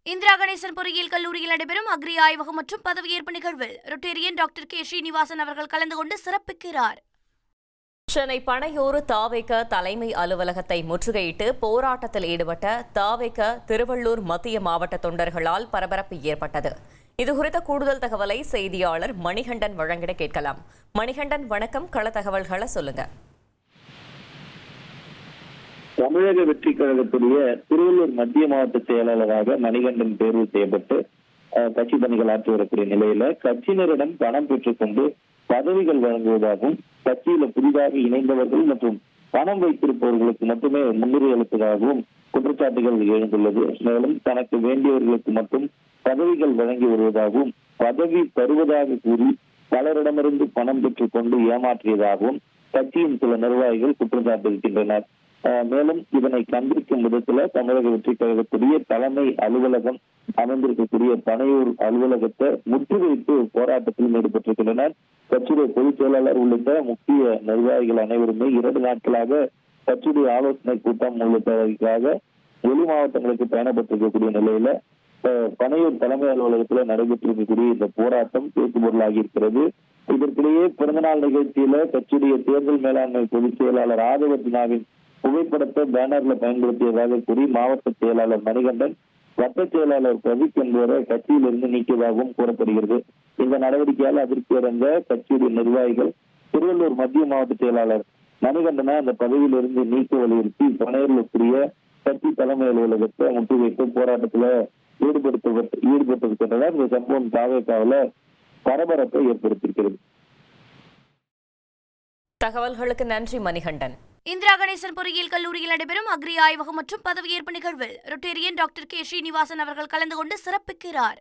இந்திரா கணேசன் பொறியியல் கல்லூரியில் நடைபெறும் அக்ரி ஆய்வகம் மற்றும் பதவியேற்பு நிகழ்வில் ரொட்டேரியன் டாக்டர் கே ஸ்ரீனிவாசன் அவர்கள் கலந்து கொண்டு சிறப்பிக்கிறார். சென்னை பனையூர் தாவேக தலைமை அலுவலகத்தை முற்றுகையிட்டு போராட்டத்தில் ஈடுபட்ட தாவேக திருவள்ளூர் மத்திய மாவட்ட தொண்டர்களால் பரபரப்பு ஏற்பட்டது. இதுகுறித்த கூடுதல் தகவலை செய்தியாளர் மணிகண்டன் வழங்கிட கேட்கலாம். மணிகண்டன், வணக்கம். கள தகவல்களை சொல்லுங்க. தமிழக வெற்றி கழகத்துடைய திருவள்ளூர் மத்திய மாவட்ட செயலாளராக மணிகண்டன் தேர்வு செய்யப்பட்டு கட்சி பணிகள் ஆற்றி வரக்கூடிய நிலையில கட்சியினரிடம் பணம் பெற்றுக்கொண்டு பதவிகள் வழங்குவதாகவும் கட்சியில புதிதாக இணைந்தவர்கள் மற்றும் பணம் வைத்திருப்பவர்களுக்கு மட்டுமே முன்னுரிமை அளிப்பதாகவும் குற்றச்சாட்டுகள் எழுந்துள்ளது. மேலும் தனக்கு வேண்டியவர்களுக்கு மட்டும் பதவிகள் வழங்கி வருவதாகவும் பதவி தருவதாக கூறி பலரிடமிருந்து பணம் பெற்றுக் கொண்டு ஏமாற்றியதாகவும் கட்சியின் சில நிர்வாகிகள் குற்றம் சாட்டியிருக்கின்றனர். மேலும் இதனை கண்டிக்கும் விதத்துல தமிழக வெற்றி கழகத்துடைய தலைமை அலுவலகம் அமைந்திருக்கக்கூடிய பனையூர் அலுவலகத்தை முற்றுகையிட்டு போராட்டத்தில் ஈடுபட்டிருக்கின்றனர். கட்சியுடைய பொதுச் செயலாளர் உள்ளிட்ட முக்கிய நிர்வாகிகள் அனைவருமே 2 நாட்களாக கட்சியுடைய ஆலோசனை கூட்டம் உள்ளிட்டவர்களுக்காக வெளி மாவட்டங்களுக்கு பயணப்பட்டிருக்கக்கூடிய நிலையில பனையூர் தலைமை அலுவலகத்துல நடைபெற்றிருக்கக்கூடிய இந்த போராட்டம் பேசுபொருளாகி இருக்கிறது. இதற்கிடையே பிறந்தநாள் நிகழ்ச்சியில கட்சியுடைய தேர்தல் மேலாண்மை பொதுச் செயலாளர் ஆதவர்ஜனாவின் புகைப்படத்தை பேனர்ல பயன்படுத்தியதாக கூறி மாவட்ட செயலாளர் மணிகண்டன் வட்ட செயலாளர் பிரதீப் என்பவரை கட்சியிலிருந்து நீக்கியதாகவும் கூறப்படுகிறது. இந்த நடவடிக்கையால் அதிர்ச்சி அடைந்த கட்சியுடைய நிர்வாகிகள் திருவள்ளூர் மத்திய மாவட்ட செயலாளர் மணிகண்டனை அந்த பதவியிலிருந்து நீக்க வலியுறுத்தி பனையூரில் கட்சி தலைமை அலுவலகத்தை முற்றுகையிட்டு போராட்டத்துல ஈடுபட்டிருக்கின்றனர். இந்த சம்பவம் தாவேக்காவில பரபரப்பை ஏற்படுத்தியிருக்கிறது. தகவல்களுக்கு நன்றி மணிகண்டன். இந்திரா கணேசன் பொறியியல் கல்லூரியில் நடைபெறும் அக்ரி ஆய்வகம் மற்றும் பதவியேற்பு நிகழ்வில் ரொட்டேரியன் டாக்டர் கே ஸ்ரீனிவாசன் அவர்கள் கலந்து கொண்டு சிறப்பிக்கிறார்.